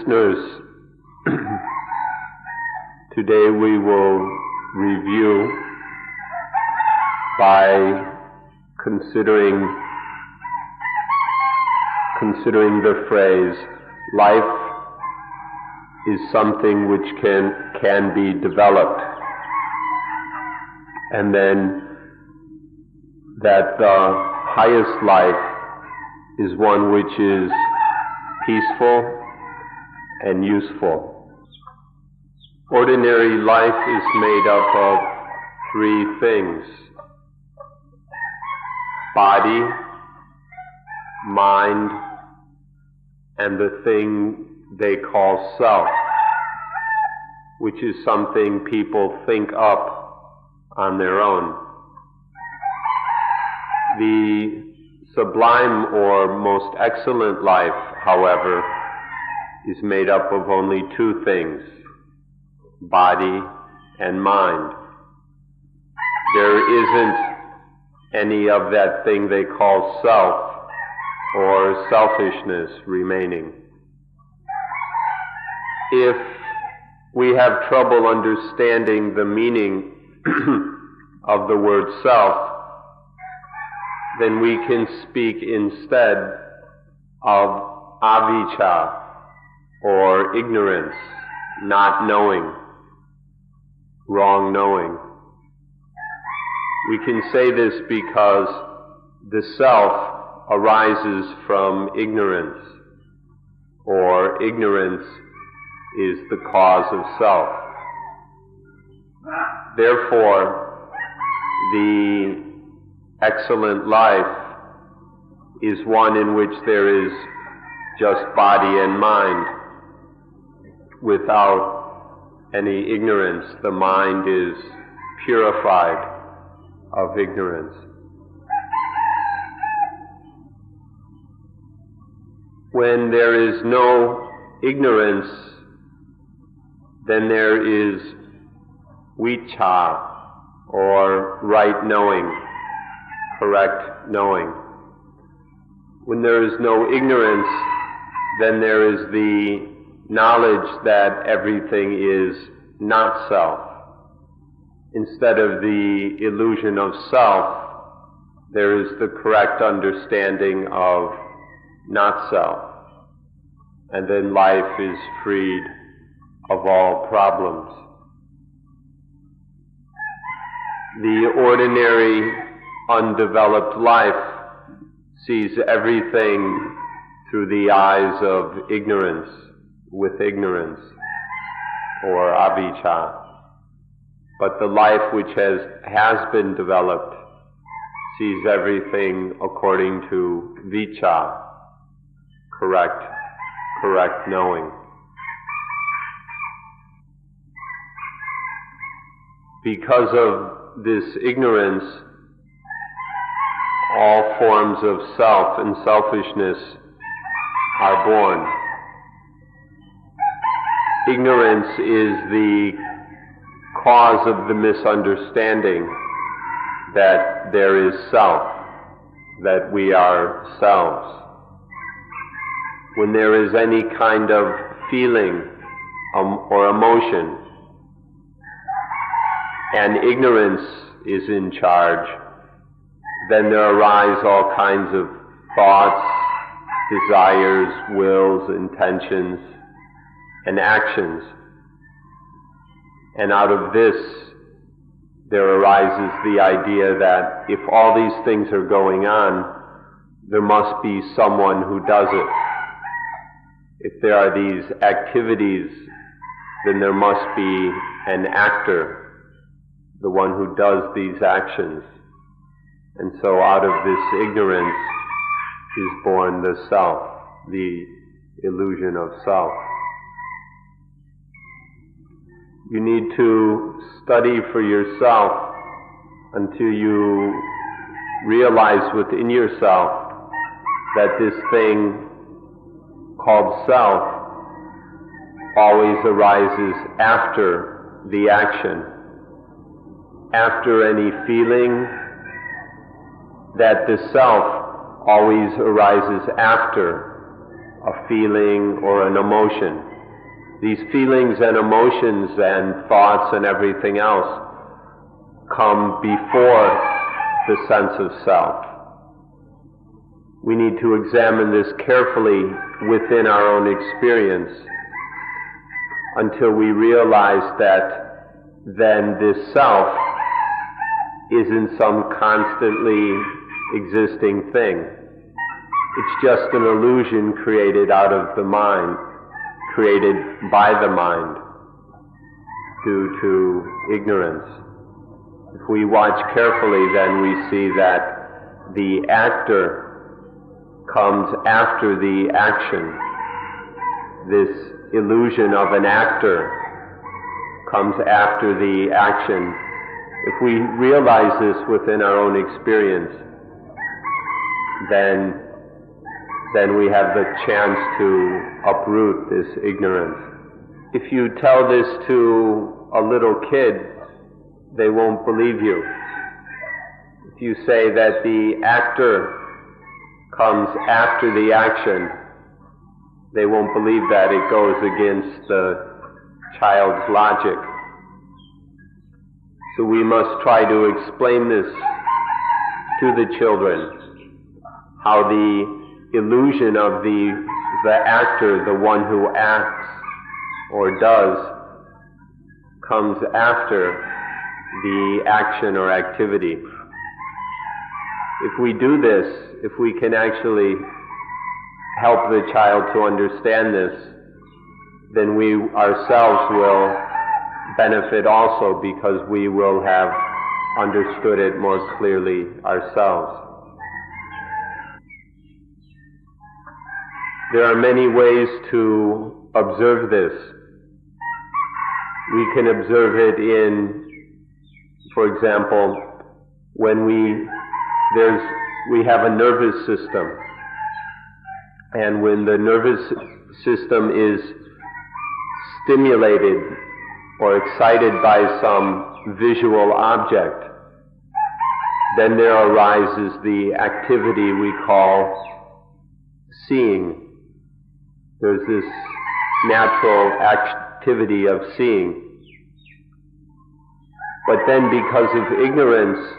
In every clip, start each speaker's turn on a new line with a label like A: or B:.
A: listeners, today we will review by considering the phrase, life is something which can be developed, and then that the highest life is one which is peaceful and useful. Ordinary life is made up of three things: body, mind, and the thing they call self, which is something people think up on their own. The sublime or most excellent life, however, is made up of only two things: body and mind. There isn't any of that thing they call self or selfishness remaining. If we have trouble understanding the meaning of the word self, then we can speak instead of avijja, or ignorance, not knowing, wrong knowing. We can say this because the self arises from ignorance, or ignorance is the cause of self. Therefore, the excellent life is one in which there is just body and mind, without any ignorance. The mind is purified of ignorance. When there is no ignorance, then there is vicca, or right knowing, correct knowing. When there is no ignorance, then there is the knowledge that everything is not self. Instead of the illusion of self, there is the correct understanding of not self. And then life is freed of all problems. The ordinary, undeveloped life sees everything through the eyes of ignorance, with ignorance, or avijja. But the life which has been developed sees everything according to vicca, correct knowing. Because of this ignorance, all forms of self and selfishness are born. Ignorance is the cause of the misunderstanding that there is self, that we are selves. When there is any kind of feeling or emotion, and ignorance is in charge, then there arise all kinds of thoughts, desires, wills, intentions, and actions. And out of this, there arises the idea that if all these things are going on, there must be someone who does it. If there are these activities, then there must be an actor, the one who does these actions. And so out of this ignorance is born the self, the illusion of self. You need to study for yourself until you realize within yourself that this thing called self always arises after the action, after any feeling, that the self always arises after a feeling or an emotion. These feelings and emotions and thoughts and everything else come before the sense of self. We need to examine this carefully within our own experience until we realize that then this self isn't some constantly existing thing. It's just an illusion created out of the mind, created by the mind due to ignorance. If we watch carefully, then we see that the actor comes after the action. This illusion of an actor comes after the action. If we realize this within our own experience, then we have the chance to uproot this ignorance. If you tell this to a little kid, they won't believe you. If you say that the actor comes after the action, they won't believe that. It goes against the child's logic. So we must try to explain this to the children, how the illusion of the actor, the one who acts or does, comes after the action or activity. If we do this, if we can actually help the child to understand this, then we ourselves will benefit also, because we will have understood it more clearly ourselves. There are many ways to observe this. We can observe it in, for example, when we have a nervous system, and when the nervous system is stimulated or excited by some visual object, then there arises the activity we call seeing. There's this natural activity of seeing. But then, because of ignorance,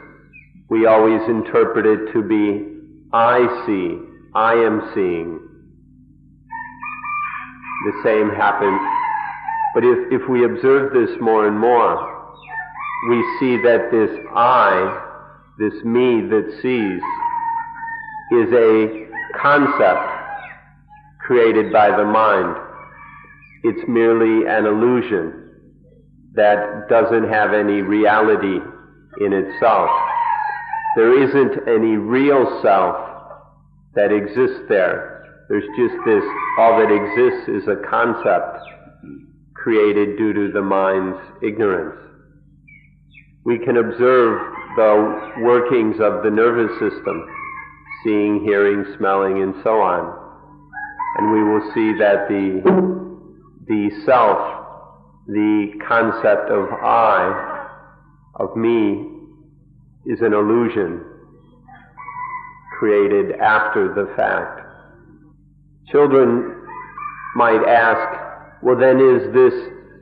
A: we always interpret it to be, I see, I am seeing. The same happens. But if we observe this more and more, we see that this I, this me that sees, is a concept created by the mind. It's merely an illusion that doesn't have any reality in itself. There isn't any real self that exists there. There's just this, all that exists is a concept created due to the mind's ignorance. We can observe the workings of the nervous system, seeing, hearing, smelling, and so on. And we will see that the self, the concept of I, of me, is an illusion created after the fact. Children might ask, well then, is this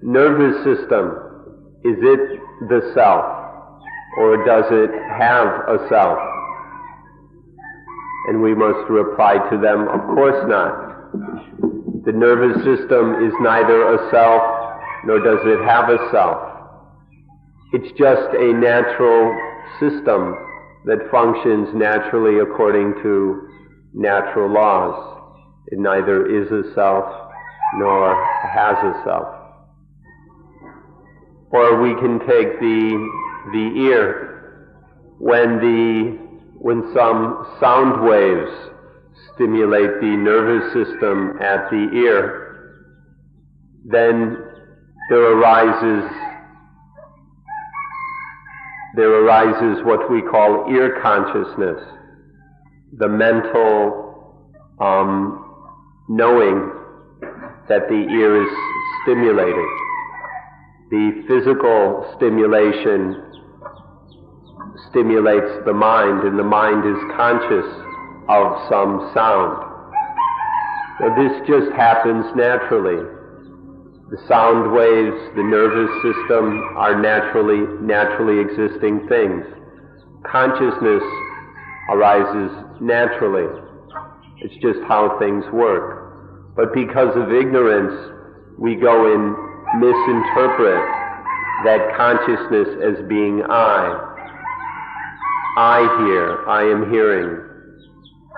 A: nervous system, is it the self, or does it have a self? And we must reply to them, of course not. The nervous system is neither a self, nor does it have a self. It's just a natural system that functions naturally according to natural laws. It neither is a self nor has a self. Or we can take the ear. When some sound waves stimulate the nervous system at the ear, then there arises what we call ear consciousness, the mental knowing that the ear is stimulated. The physical stimulation stimulates the mind, and the mind is conscious of some sound. Now this just happens naturally. The sound waves, the nervous system are naturally existing things. Consciousness arises naturally. It's just how things work. But because of ignorance, we go and misinterpret that consciousness as being I. I hear, I am hearing.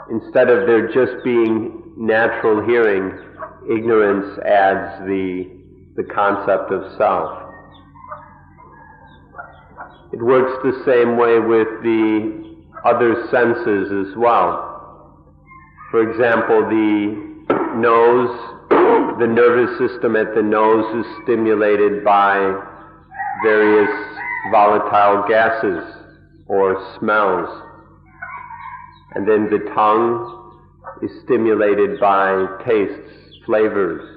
A: Instead of there just being natural hearing, ignorance adds the concept of self. It works the same way with the other senses as well. For example, the nose, the nervous system at the nose is stimulated by various volatile gases or smells. And then the tongue is stimulated by tastes, flavors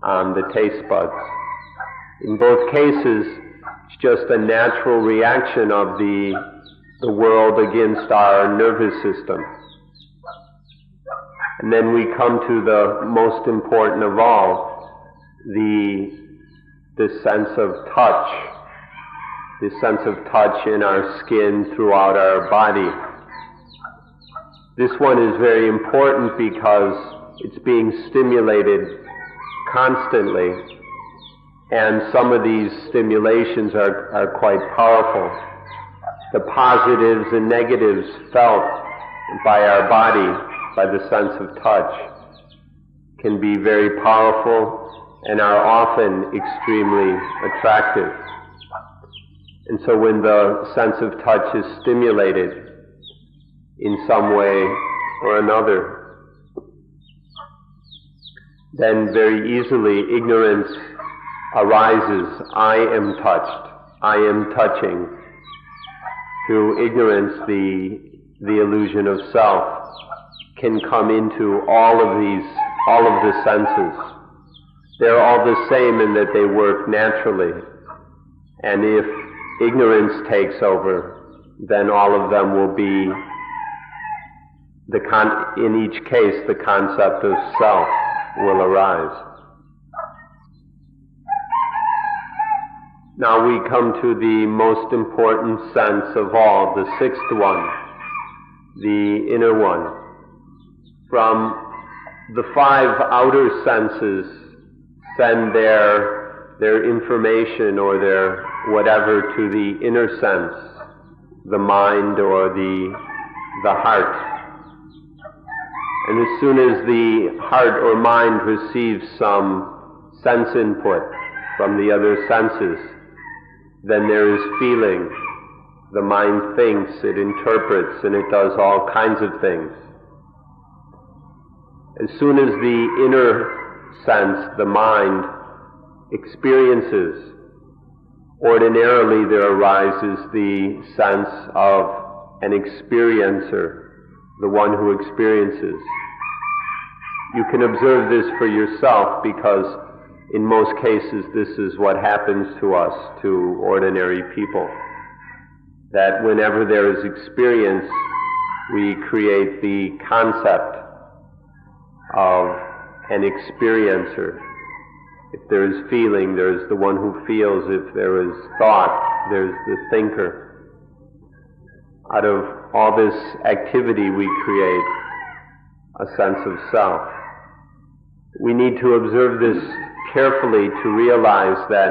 A: on the taste buds. In both cases, it's just a natural reaction of the world against our nervous system. And then we come to the most important of all, the sense of touch, the sense of touch in our skin throughout our body. This one is very important because it's being stimulated constantly, and some of these stimulations are quite powerful. The positives and negatives felt by our body, by the sense of touch, can be very powerful and are often extremely attractive. And so when the sense of touch is stimulated in some way or another, then very easily ignorance arises. I am touched. I am touching. Through ignorance, the illusion of self can come into all of the senses. They're all the same in that they work naturally. And if ignorance takes over, then all of them will be, in each case, the concept of self will arise. Now we come to the most important sense of all, the sixth one, the inner one. From the five outer senses send their information or their whatever to the inner sense, the mind or the heart. And as soon as the heart or mind receives some sense input from the other senses, then there is feeling. The mind thinks, it interprets, and it does all kinds of things. As soon as the inner sense, the mind, experiences, ordinarily there arises the sense of an experiencer, the one who experiences. You can observe this for yourself because in most cases this is what happens to us, to ordinary people. That whenever there is experience, we create the concept of an experiencer. If there is feeling, there is the one who feels. If there is thought, there's the thinker. Out of all this activity we create a sense of self. We need to observe this carefully to realize that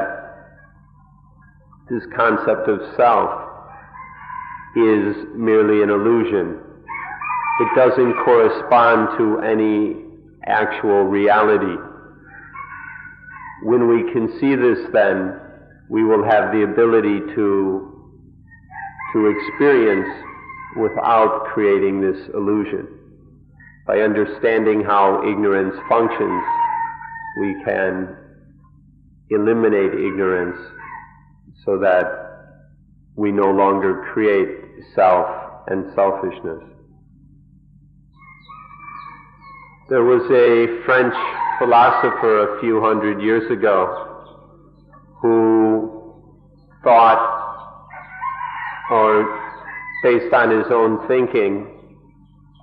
A: this concept of self is merely an illusion. It doesn't correspond to any actual reality. When we can see this, then we will have the ability to experience without creating this illusion. By understanding how ignorance functions, we can eliminate ignorance so that we no longer create self and selfishness. There was a French philosopher a few hundred years ago who thought, or based on his own thinking,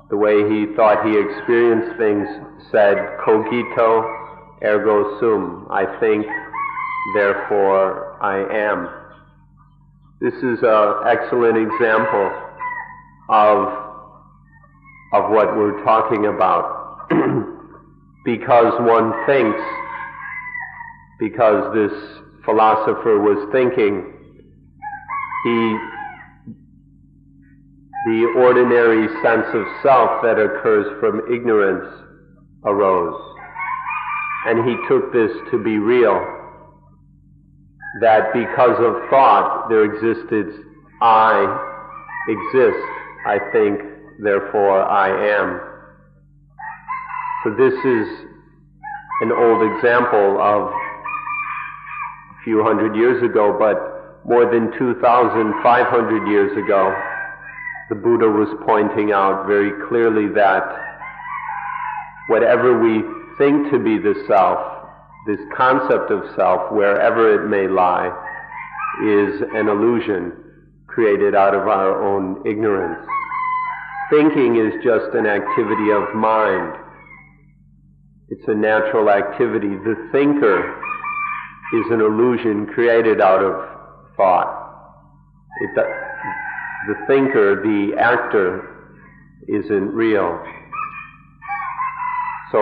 A: the way he thought he experienced things, said, cogito ergo sum. I think, therefore I am. This is an excellent example of what we're talking about. Because one thinks, because this philosopher was thinking, the ordinary sense of self that occurs from ignorance arose. And he took this to be real, that because of thought there existed I exist, I think, therefore I am. So this is an old example of a few hundred years ago, but more than 2,500 years ago, the Buddha was pointing out very clearly that whatever we think to be the self, this concept of self, wherever it may lie, is an illusion created out of our own ignorance. Thinking is just an activity of mind. It's a natural activity. The thinker is an illusion created out of thought. The thinker, the actor, isn't real. So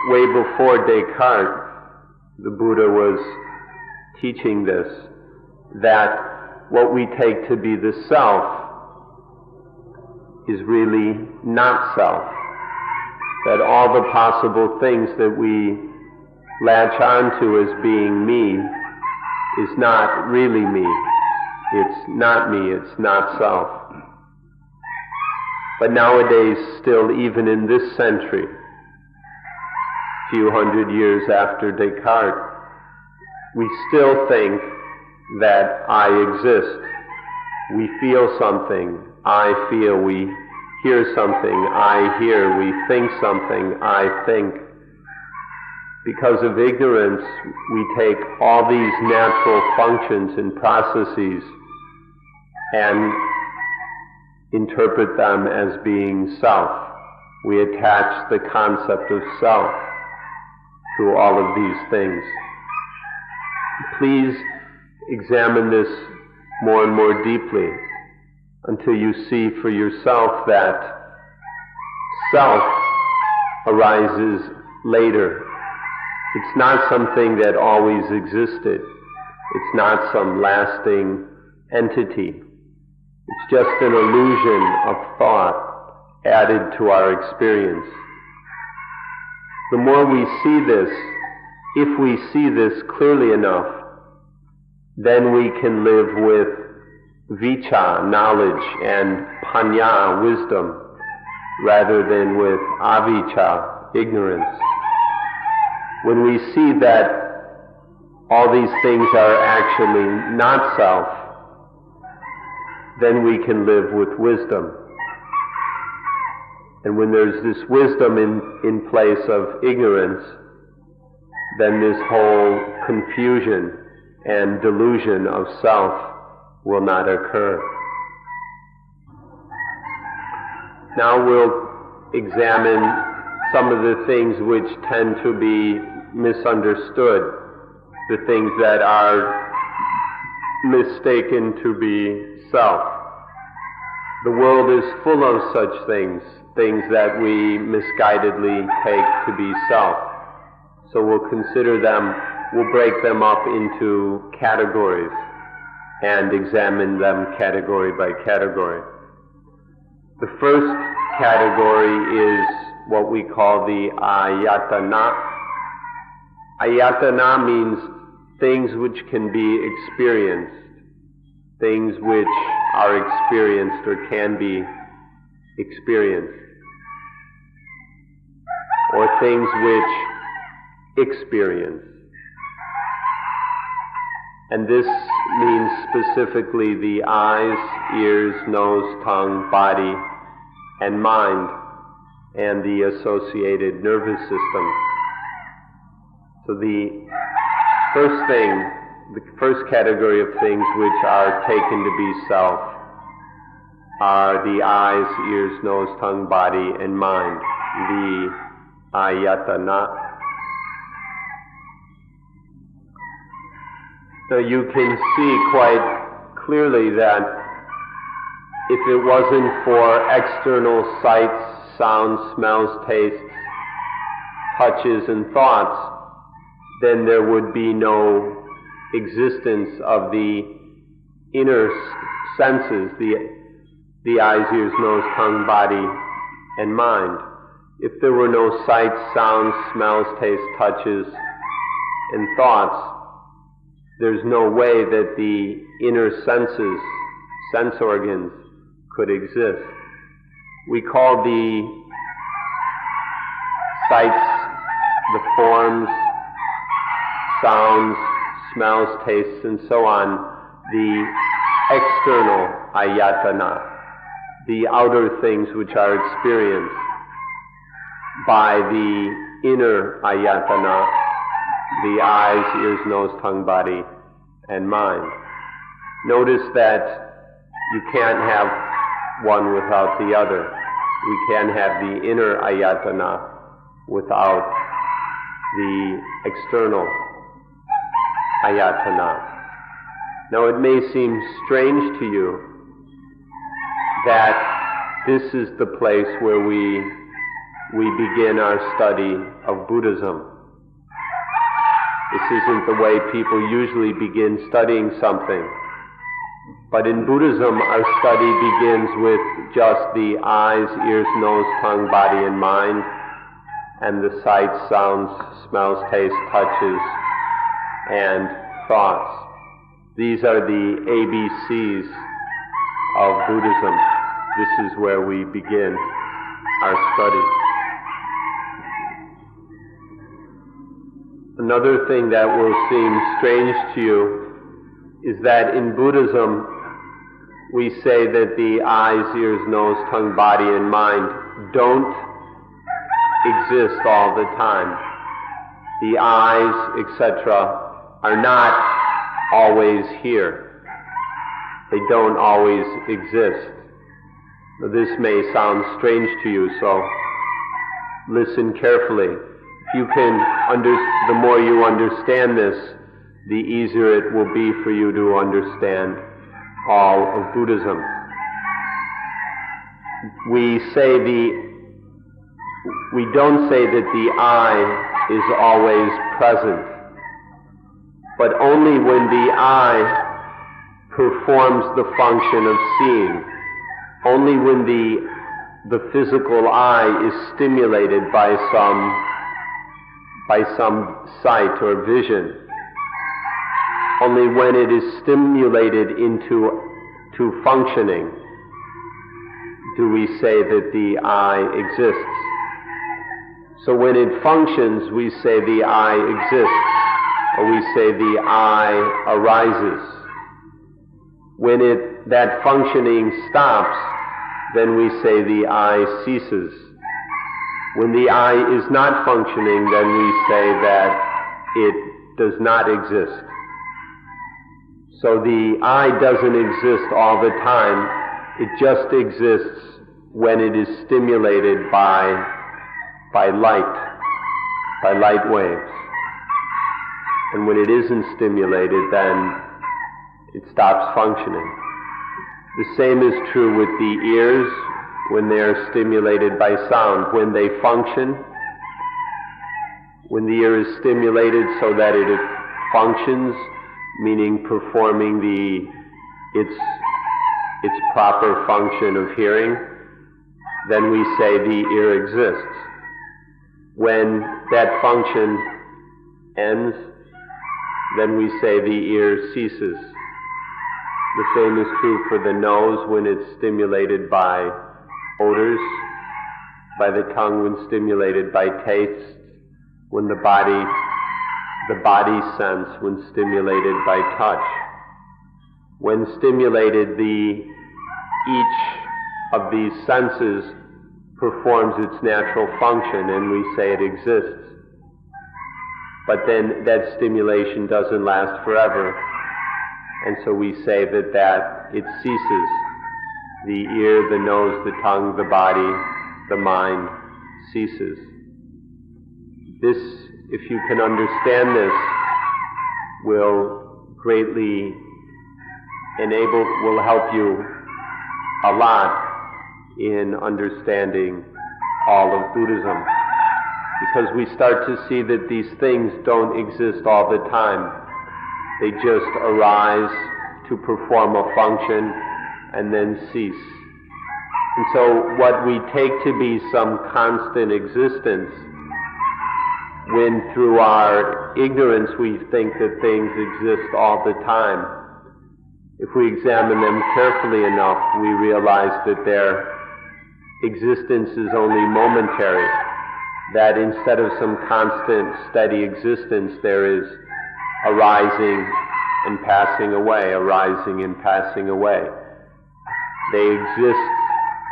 A: way before Descartes, the Buddha was teaching this, that what we take to be the self is really not self. That all the possible things that we latch onto as being me is not really me. It's not me, it's not self. But nowadays, still, even in this century, few hundred years after Descartes, we still think that I exist. We feel something, I feel. We hear something, I hear. We think something, I think. Because of ignorance, we take all these natural functions and processes and interpret them as being self. We attach the concept of self to all of these things. Please examine this more and more deeply until you see for yourself that self arises later. It's not something that always existed. It's not some lasting entity. It's just an illusion of thought added to our experience. The more we see this, if we see this clearly enough, then we can live with vicca, knowledge, and panya, wisdom, rather than with avicca, ignorance. When we see that all these things are actually not self, then we can live with wisdom. And when there's this wisdom in place of ignorance, then this whole confusion and delusion of self will not occur. Now we'll examine some of the things which tend to be misunderstood, the things that are mistaken to be self. The world is full of such things, things that we misguidedly take to be self. So we'll consider them, we'll break them up into categories and examine them category by category. The first category is what we call the ayatana. Ayatana means things which can be experienced, things which are experienced or can be experienced, or things which experience. And this means specifically the eyes, ears, nose, tongue, body, and mind, and the associated nervous system. So the first category of things which are taken to be self are the eyes, ears, nose, tongue, body, and mind, the ayatana. So you can see quite clearly that if it wasn't for external sights, sounds, smells, tastes, touches, and thoughts, then there would be no existence of the inner senses, the eyes, ears, nose, tongue, body, and mind. If there were no sights, sounds, smells, tastes, touches, and thoughts, there's no way that the inner senses, sense organs, could exist. We call the sights, the forms, sounds, smells, tastes, and so on, the external ayatana, the outer things which are experienced by the inner ayatana, the eyes, ears, nose, tongue, body, and mind. Notice that you can't have one without the other. We can't have the inner ayatana without the external ayatana. Now it may seem strange to you that this is the place where we begin our study of Buddhism. This isn't the way people usually begin studying something. But in Buddhism, our study begins with just the eyes, ears, nose, tongue, body, and mind, and the sights, sounds, smells, tastes, touches, and thoughts. These are the ABCs of Buddhism. This is where we begin our study. Another thing that will seem strange to you is that in Buddhism we say that the eyes, ears, nose, tongue, body, and mind don't exist all the time. The eyes, etc., are not always here. They don't always exist. Now, this may sound strange to you, so listen carefully. The more you understand this, the easier it will be for you to understand all of Buddhism. We don't say that the eye is always present, but only when the eye performs the function of seeing, only when the physical eye is stimulated by some sight or vision, only when it is stimulated into functioning do we say that the eye exists. So when it functions, we say the eye exists, or we say the eye arises. When that functioning stops, then we say the eye ceases. When the eye is not functioning, then we say that it does not exist. So the eye doesn't exist all the time. It just exists when it is stimulated by light waves. And when it isn't stimulated, then it stops functioning. The same is true with the ears when they are stimulated by sound. When they function, when the ear is stimulated so that it functions, meaning performing its proper function of hearing, then we say the ear exists. When that function ends, then we say the ear ceases. The same is true for the nose when it's stimulated by odors, by the tongue when stimulated by taste, when the body sense when stimulated by touch. When stimulated, each of these senses performs its natural function and we say it exists. But then that stimulation doesn't last forever, and so we say that it ceases. The ear, the nose, the tongue, the body, the mind ceases. This, if you can understand this, will greatly will help you a lot in understanding all of Buddhism. Because we start to see that these things don't exist all the time. They just arise to perform a function and then cease. And so what we take to be some constant existence, when through our ignorance we think that things exist all the time, if we examine them carefully enough, we realize that their existence is only momentary, that instead of some constant, steady existence, there is arising and passing away, arising and passing away. They exist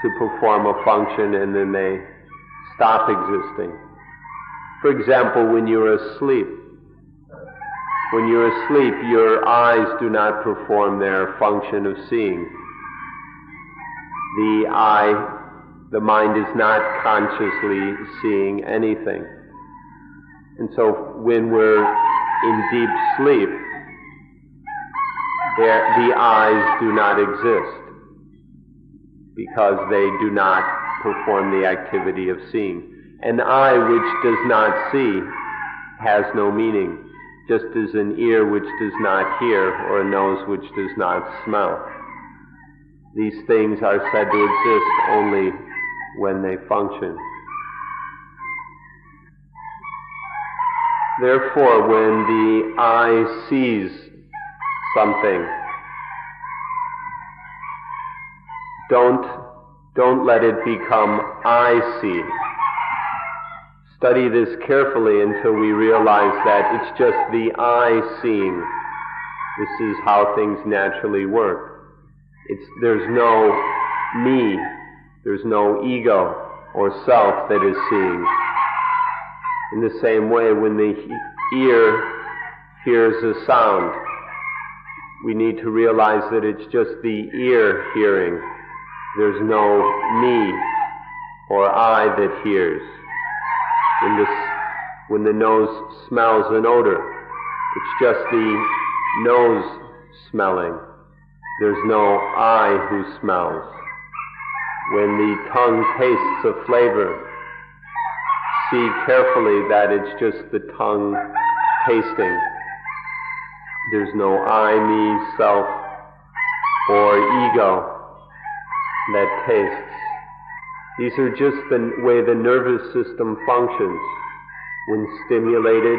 A: to perform a function and then they stop existing. For example, when you're asleep, your eyes do not perform their function of seeing. The mind is not consciously seeing anything. And so when we're in deep sleep, the eyes do not exist because they do not perform the activity of seeing. An eye which does not see has no meaning, just as an ear which does not hear or a nose which does not smell. These things are said to exist only when they function. Therefore, when the eye sees something, don't let it become I see. Study this carefully until we realize that it's just the I seeing. This is how things naturally work. There's no me, there's no ego or self that is seeing. In the same way, when the ear hears a sound, we need to realize that it's just the ear hearing. There's no me or I that hears. When the nose smells an odor, it's just the nose smelling. There's no I who smells. When the tongue tastes a flavor, see carefully that it's just the tongue tasting. There's no I, me, self, or ego that tastes. These are just the way the nervous system functions. When stimulated,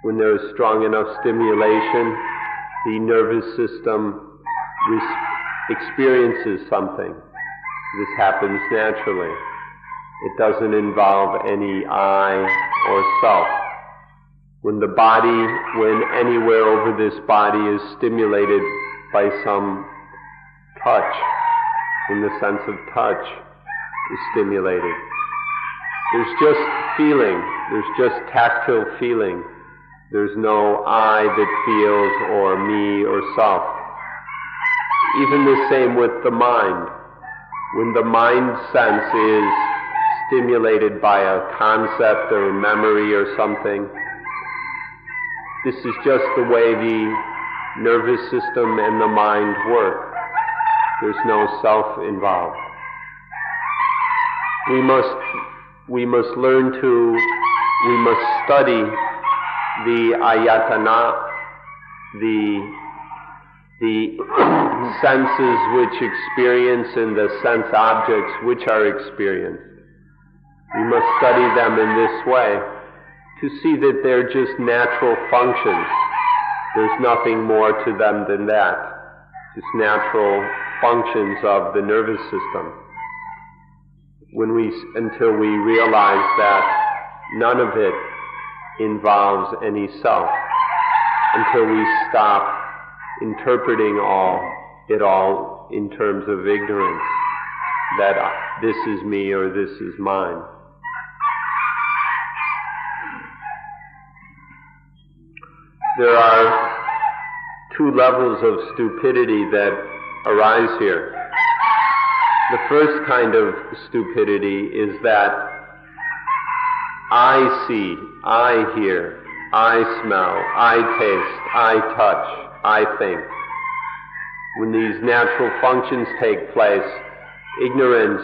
A: when there is strong enough stimulation, the nervous system experiences something. This happens naturally. It doesn't involve any I or self. When anywhere over this body is stimulated by some touch, when the sense of touch is stimulated, there's just feeling, there's just tactile feeling. There's no I that feels or me or self. Even the same with the mind. When the mind sense is stimulated by a concept or a memory or something, this is just the way the nervous system and the mind work. There's no self involved. We must study the ayatana, the senses which experience and the sense objects which are experienced. We must study them in this way to see that they're just natural functions. There's nothing more to them than that. Just natural functions of the nervous system. Until we realize that none of it involves any self, until we stop interpreting it all in terms of ignorance, that this is me or this is mine. There are two levels of stupidity that arise here. The first kind of stupidity is that I see, I hear, I smell, I taste, I touch, I think. When these natural functions take place, ignorance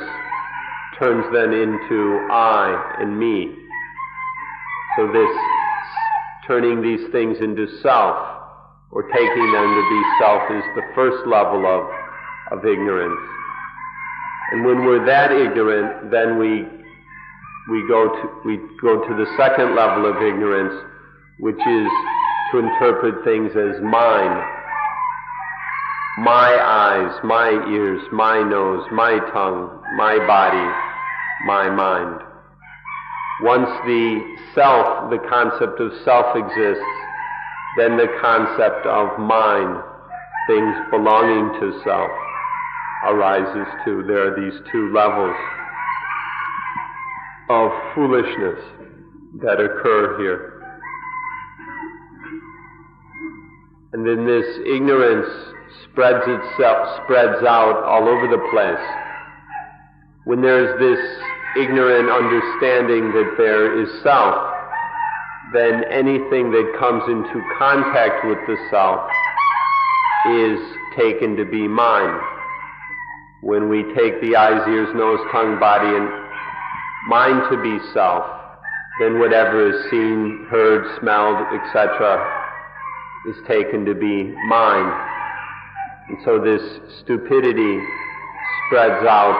A: turns then into I and me. So this turning these things into self, or taking them to be self, is the first level of ignorance. And when we're that ignorant, then we go to the second level of ignorance, which is to interpret things as mine. My eyes, my ears, my nose, my tongue, my body, my mind. Once the self, the concept of self exists, then the concept of mine, things belonging to self, arises too. There are these two levels of foolishness that occur here. And then this ignorance spreads out all over the place. When there's this ignorant understanding that there is self, then anything that comes into contact with the self is taken to be mine. When we take the eyes, ears, nose, tongue, body, and mind to be self, then whatever is seen, heard, smelled, etc., is taken to be mine. And so this stupidity spreads out,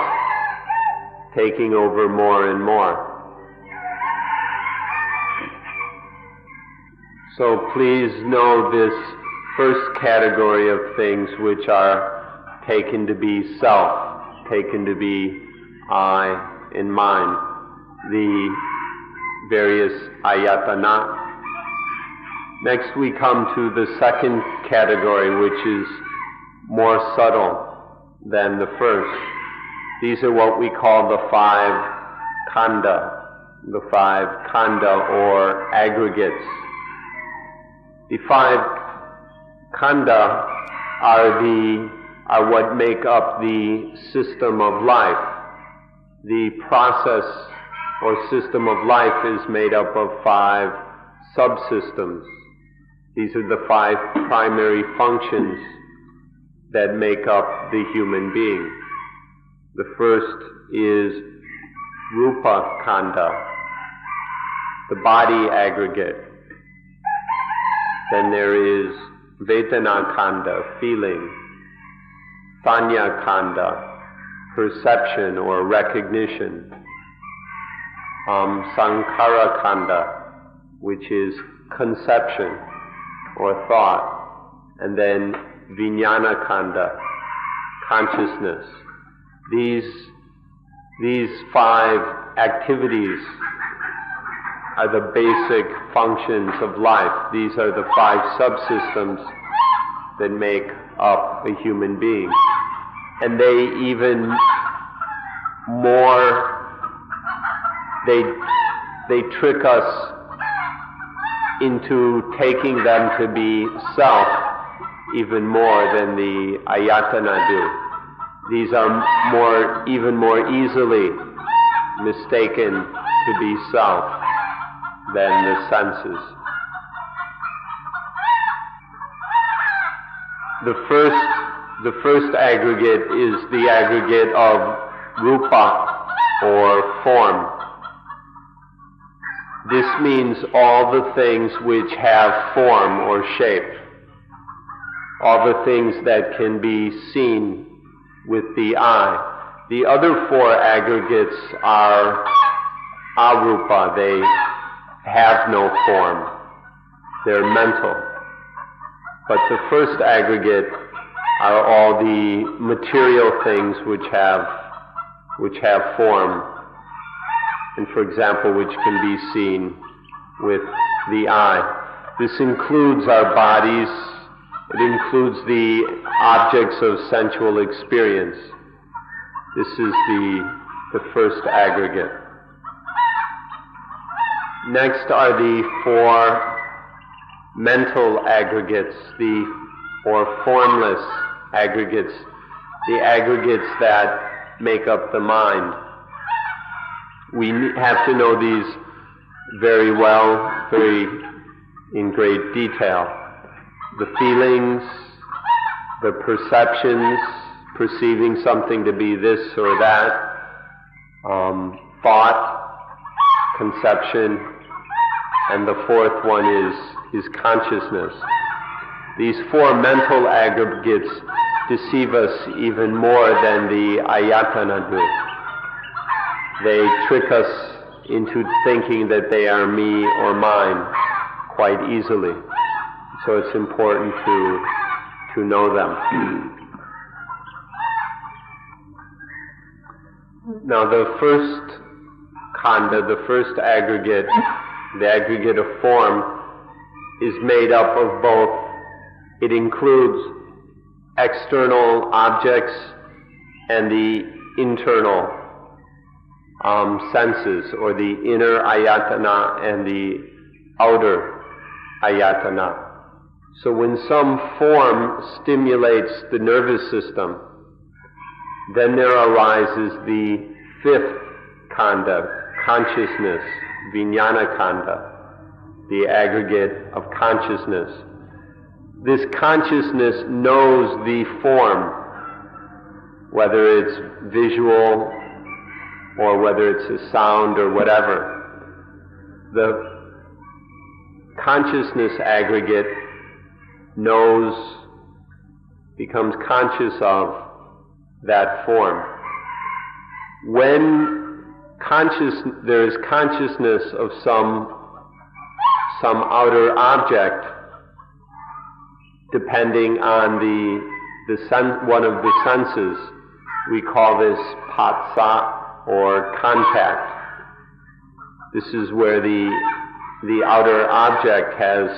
A: taking over more and more. So please know this first category of things which are taken to be self, taken to be I and mine, the various ayatana. Next we come to the second category, which is more subtle than the first. These are what we call the five khanda or aggregates. The five khanda are what make up the system of life. The process or system of life is made up of five subsystems. These are the five primary functions that make up the human being. The first is rupa khanda, the body aggregate. Then there is vedana khanda, feeling, sanya khanda, perception or recognition, sankhara khanda, which is conception or thought, and then vijnana khanda, consciousness. These five activities are the basic functions of life. These are the five subsystems that make up a human being. And they even more, they trick us into taking them to be self even more than the ayatana do. These are even more easily mistaken to be self than the senses. The first aggregate is the aggregate of rupa or form. This means all the things which have form or shape, all the things that can be seen with the eye. The other four aggregates are arupa. They have no form. They're mental. But the first aggregate are all the material things which have form, and for example, which can be seen with the eye. This includes our bodies. It includes the objects of sensual experience. This is the first aggregate. Next are the four mental aggregates, or formless aggregates, the aggregates that make up the mind. We have to know these very well, very in great detail. The feelings, the perceptions, perceiving something to be this or that, thought, conception, and the fourth one is consciousness. These four mental aggregates deceive us even more than the ayatana do. They trick us into thinking that they are me or mine quite easily. So it's important to know them. Now the first khanda, the first aggregate, the aggregate of form, is made up of both. It includes external objects and the internal senses, or the inner ayatana and the outer ayatana. So when some form stimulates the nervous system, then there arises the fifth khanda, consciousness, vijnana khanda, the aggregate of consciousness. This consciousness knows the form, whether it's visual or whether it's a sound or whatever. The consciousness aggregate knows, becomes conscious of that form. When there is consciousness of some outer object, depending on one of the senses, we call this phassa, or contact. This is where the outer object has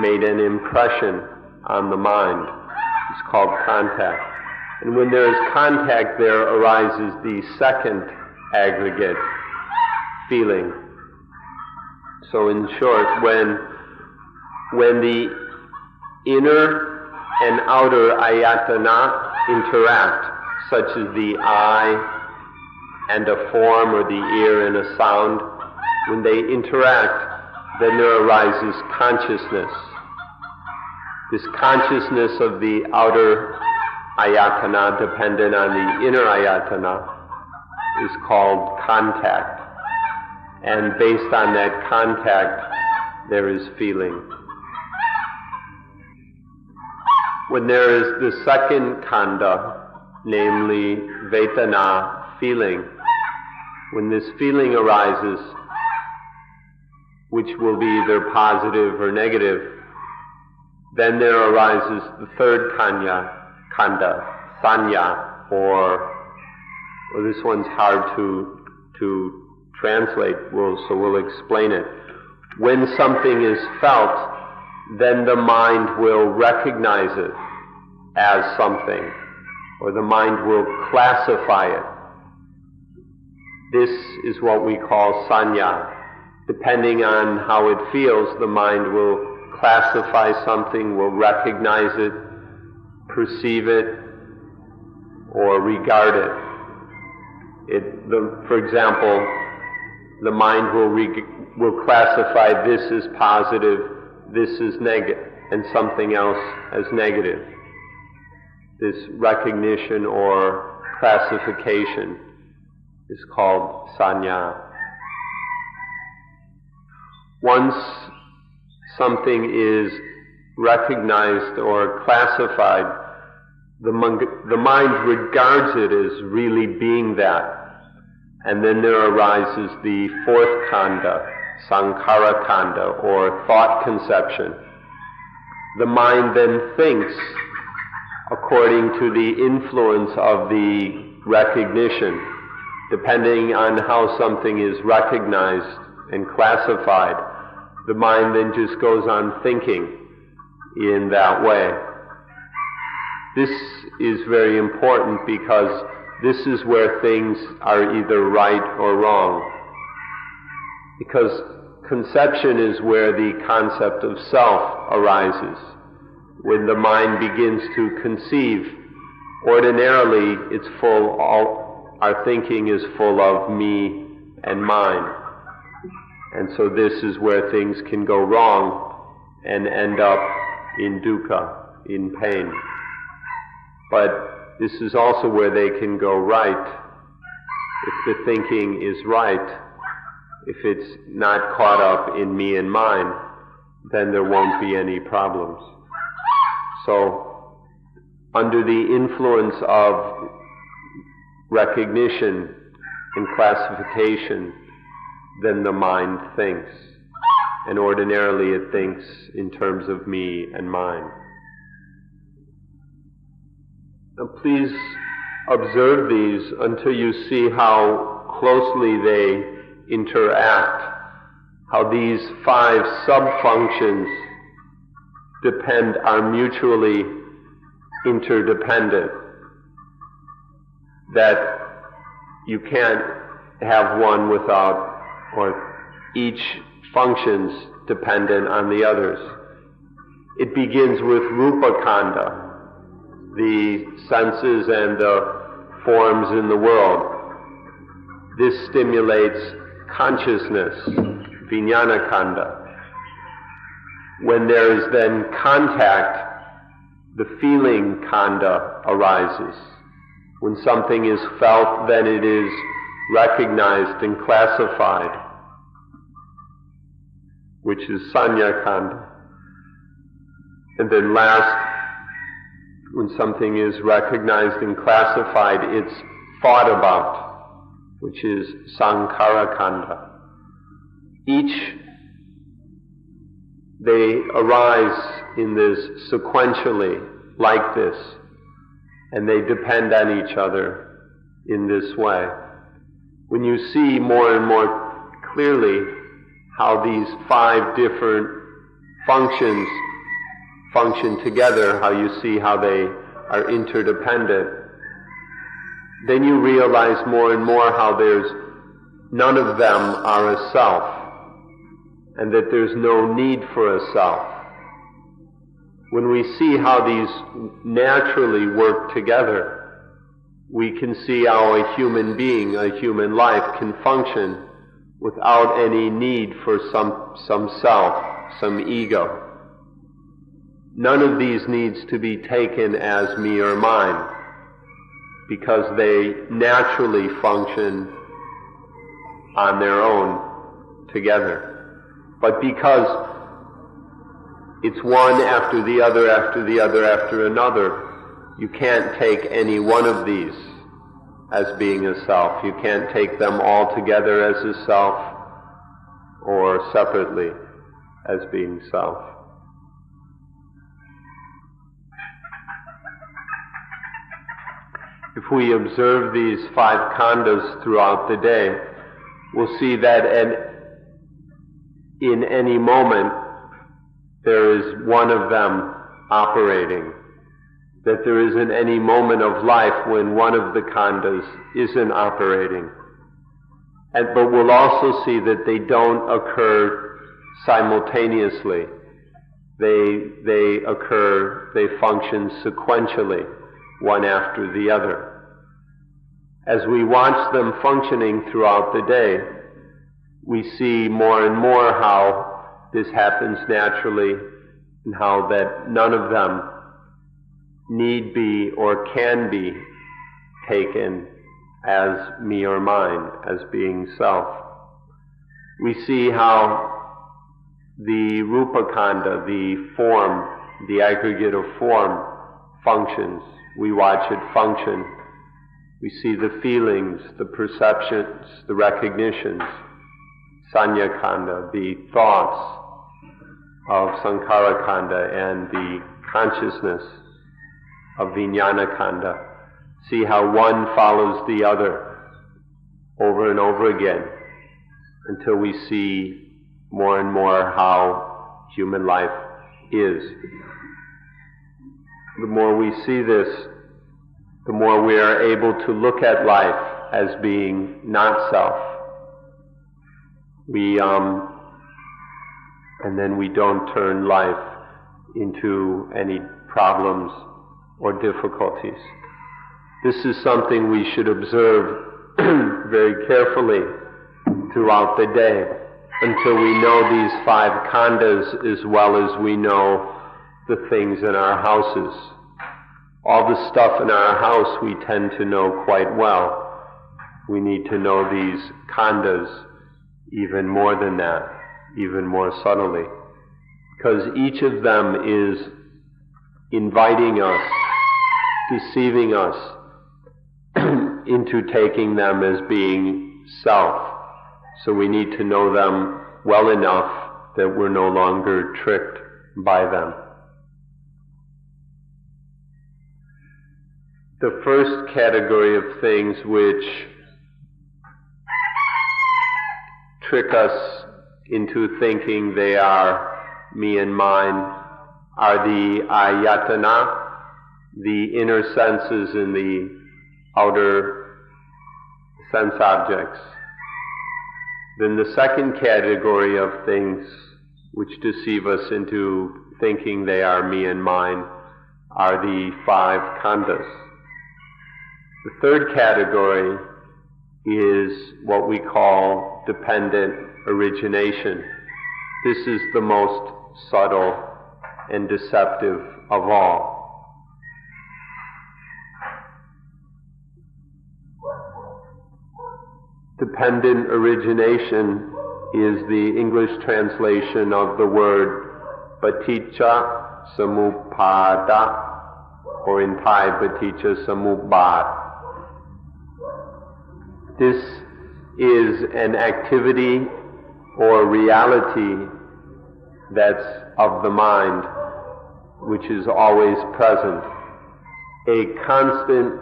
A: made an impression on the mind. It's called contact. And when there is contact, there arises the second aggregate, feeling. So in short, when the inner and outer ayatana interact, such as the eye and a form, or the ear and a sound, when they interact, then there arises consciousness. This consciousness of the outer ayatana, dependent on the inner ayatana, is called contact. And based on that contact, there is feeling. When there is the second khanda, namely vedana, feeling, when this feeling arises, which will be either positive or negative, then there arises the third khanda, sanya, or this one's hard to translate, so we'll explain it. When something is felt, then the mind will recognize it as something, or the mind will classify it. This is what we call sanya. Depending on how it feels, the mind will classify something, will recognize it, perceive it, or regard it. For example, the mind will classify this as positive, this as negative, and something else as negative. This recognition or classification is called sanya. Once something is recognized or classified, the mind regards it as really being that. And then there arises the fourth khanda, sankhara khanda, or thought conception. The mind then thinks according to the influence of the recognition. Depending on how something is recognized and classified, the mind then just goes on thinking in that way. This is very important because this is where things are either right or wrong. Because conception is where the concept of self arises. When the mind begins to conceive, ordinarily our thinking is full of me and mine. And so this is where things can go wrong, and end up in dukkha, in pain. But this is also where they can go right. If the thinking is right, if it's not caught up in me and mine, then there won't be any problems. So, under the influence of recognition and classification, then the mind thinks. And ordinarily it thinks in terms of me and mine. Now please observe these until you see how closely they interact, how these 5 sub-functions are mutually interdependent, that you can't have one without, or each functions dependent on the others. It begins with rupa khandha, the senses and the forms in the world. This stimulates consciousness, vijnana khandha. When there is then contact, the feeling khandha arises. When something is felt, then it is recognized and classified, which is sanya khandha. And then last, when something is recognized and classified, it's thought about, which is sankhara khandha. Each, they arise in this sequentially, like this, and they depend on each other in this way. When you see more and more clearly how these 5 different functions function together, how you see how they are interdependent, then you realize more and more how none of them are a self, and that there's no need for a self. When we see how these naturally work together, we can see how a human being, a human life can function without any need for some self, some ego. None of these needs to be taken as me or mine, because they naturally function on their own together. But because it's one after the other, after the other, after another, you can't take any one of these as being a self. You can't take them all together as a self or separately as being self. If we observe these 5 khandhas throughout the day, we'll see that in any moment there is one of them operating, that there isn't any moment of life when one of the khandhas isn't operating. But we'll also see that they don't occur simultaneously. They function sequentially, one after the other. As we watch them functioning throughout the day, we see more and more how this happens naturally, and how that none of them need be or can be taken as me or mine, as being self. We see how the rupa khandha, the form, the aggregate of form, functions. We watch it function. We see the feelings, the perceptions, the recognitions, sanya khandha, the thoughts of sankhara khandha, and the consciousness of vijnana khandha. See how one follows the other over and over again until we see more and more how human life is. The more we see this, the more we are able to look at life as being not self. And then we don't turn life into any problems or difficulties. This is something we should observe very carefully throughout the day. until we know these 5 khandas as well as we know the things in our houses. All the stuff in our house we tend to know quite well. We need to know these khandas even more than that, even more subtly, because each of them is inviting us, deceiving us into taking them as being self. So we need to know them well enough that we're no longer tricked by them. The first category of things which trick us into thinking they are me and mine are the ayatana, the inner senses and the outer sense objects. Then the second category of things which deceive us into thinking they are me and mine are the 5 khandas. The third category is what we call dependent origination. This is the most subtle and deceptive of all. Dependent origination is the English translation of the word paticca samuppada, or in Thai, paticca samupbad. This is an activity or reality that's of the mind, which is always present. A constant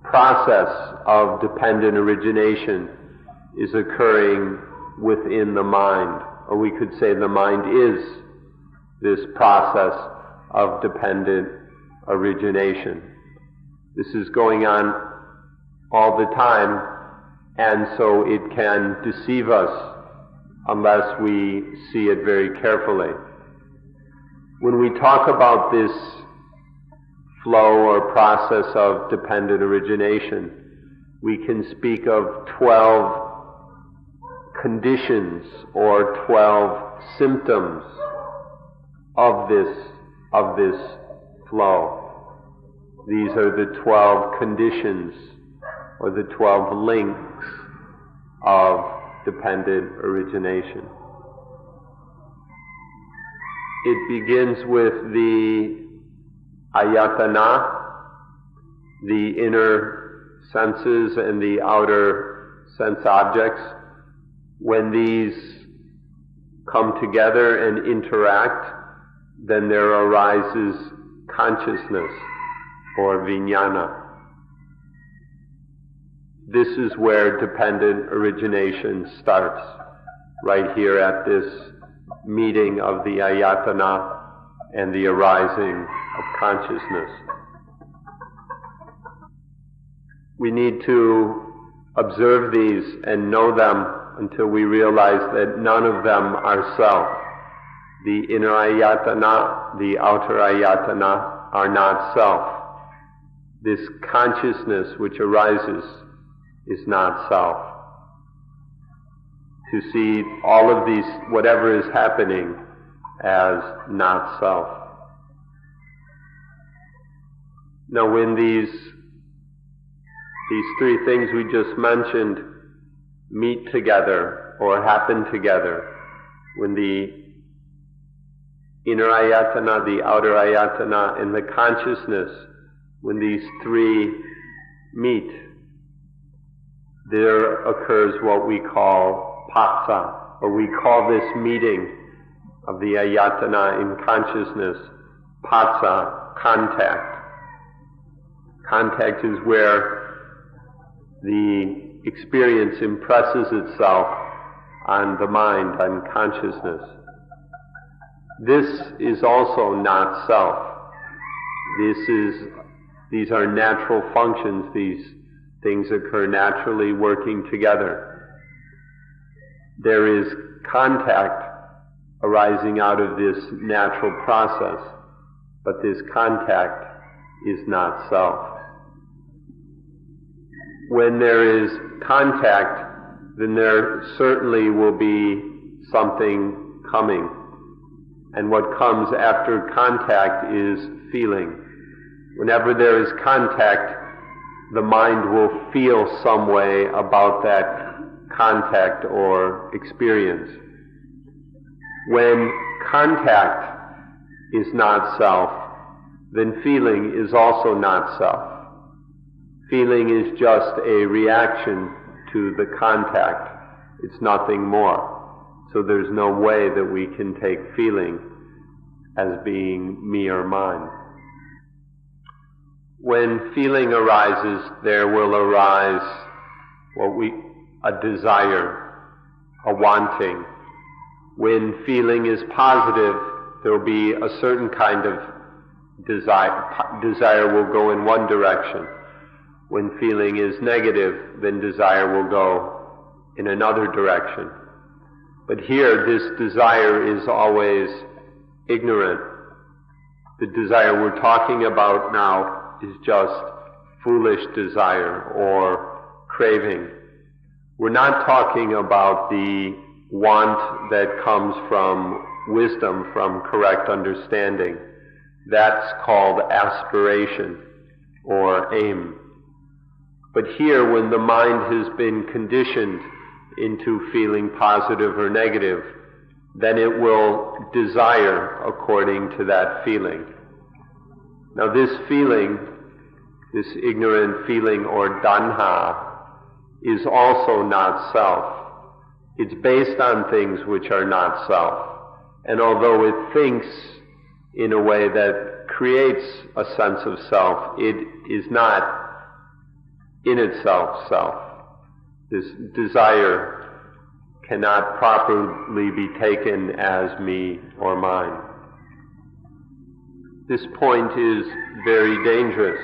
A: process of dependent origination is occurring within the mind, or we could say the mind is this process of dependent origination. This is going on all the time, and so it can deceive us unless we see it very carefully. When we talk about this flow or process of dependent origination, we can speak of 12 conditions or 12 symptoms of this flow. These are the 12 conditions or the 12 links of dependent origination. It begins with the ayatana, the inner senses and the outer sense objects. When these come together and interact, then there arises consciousness or vijnana. This is where dependent origination starts, right here at this meeting of the ayatana and the arising of consciousness. We need to observe these and know them until we realize that none of them are self. The inner ayatana, the outer ayatana are not self. This consciousness which arises is not self. To see all of these, whatever is happening, as not self. Now when these 3 things we just mentioned meet together or happen together, when the inner ayatana, the outer ayatana, and the consciousness, when these 3 meet, there occurs what we call phassa, or we call this meeting of the ayatana in consciousness phassa, contact. Contact is where the experience impresses itself on the mind, on consciousness. This is also not self. These are natural functions. These things occur naturally working together. There is contact arising out of this natural process, but this contact is not self. When there is contact, then there certainly will be something coming. And what comes after contact is feeling. Whenever there is contact, the mind will feel some way about that contact or experience. When contact is not self, then feeling is also not self. Feeling is just a reaction to the contact. It's nothing more. So there's no way that we can take feeling as being me or mine. When feeling arises, there will arise a desire, a wanting. When feeling is positive, there will be a certain kind of desire. Desire will go in one direction. When feeling is negative, then desire will go in another direction. But here, this desire is always ignorant. The desire we're talking about now is just foolish desire or craving. We're not talking about the want that comes from wisdom, from correct understanding. That's called aspiration or aim. But here, when the mind has been conditioned into feeling positive or negative, then it will desire according to that feeling. Now this feeling, this ignorant feeling or tanha, is also not self. It's based on things which are not self. And although it thinks in a way that creates a sense of self, it is not in itself self. This desire cannot properly be taken as me or mine. This point is very dangerous.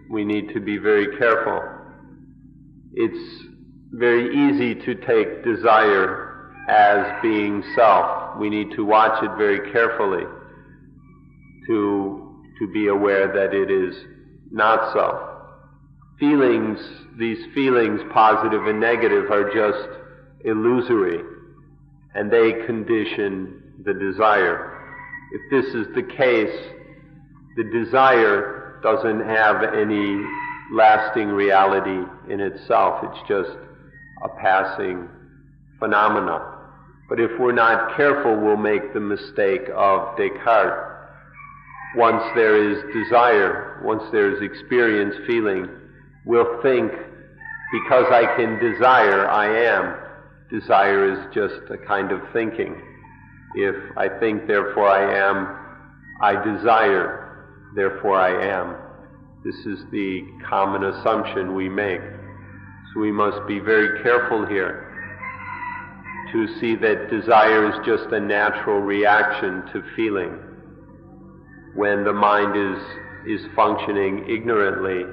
A: We need to be very careful. It's very easy to take desire as being self. We need to watch it very carefully to be aware that it is not self. Feelings, these feelings, positive and negative, are just illusory, and they condition the desire. If this is the case, the desire doesn't have any lasting reality in itself. It's just a passing phenomena. But if we're not careful, we'll make the mistake of Descartes. Once there is desire, once there is experience, feeling, we'll think, because I can desire, I am. Desire is just a kind of thinking. If I think, therefore I am, I desire, therefore I am. This is the common assumption we make. So we must be very careful here to see that desire is just a natural reaction to feeling. When the mind is functioning ignorantly,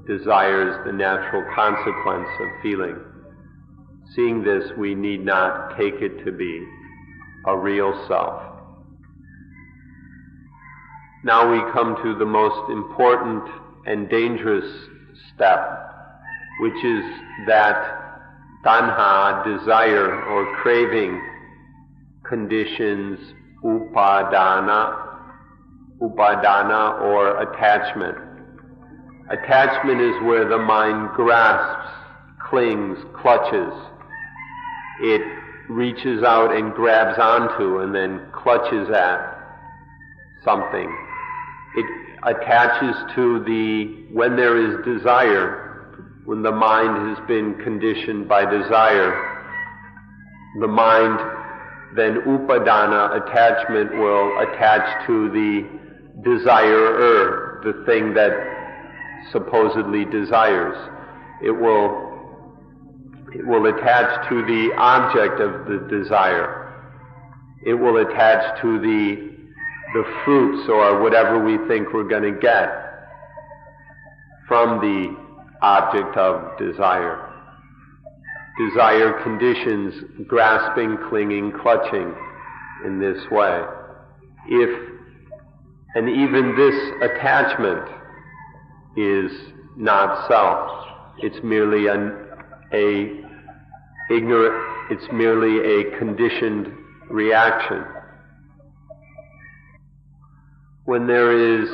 A: desire is the natural consequence of feeling. Seeing this, we need not take it to be a real self. Now we come to the most important and dangerous step, which is that tanha, desire or craving, conditions upadana or attachment. Attachment is where the mind grasps, clings, clutches. It reaches out and grabs onto and then clutches at something. It attaches to when there is desire, when the mind has been conditioned by desire, the mind, then upadana, attachment, will attach to the desirer, the thing that supposedly desires. It will attach to the object of the desire. It will attach to the fruits or whatever we think we're going to get from the object of desire. Desire conditions grasping, clinging, clutching in this way. And even this attachment is not self. It's merely a ignorant It's merely a conditioned reaction. When there is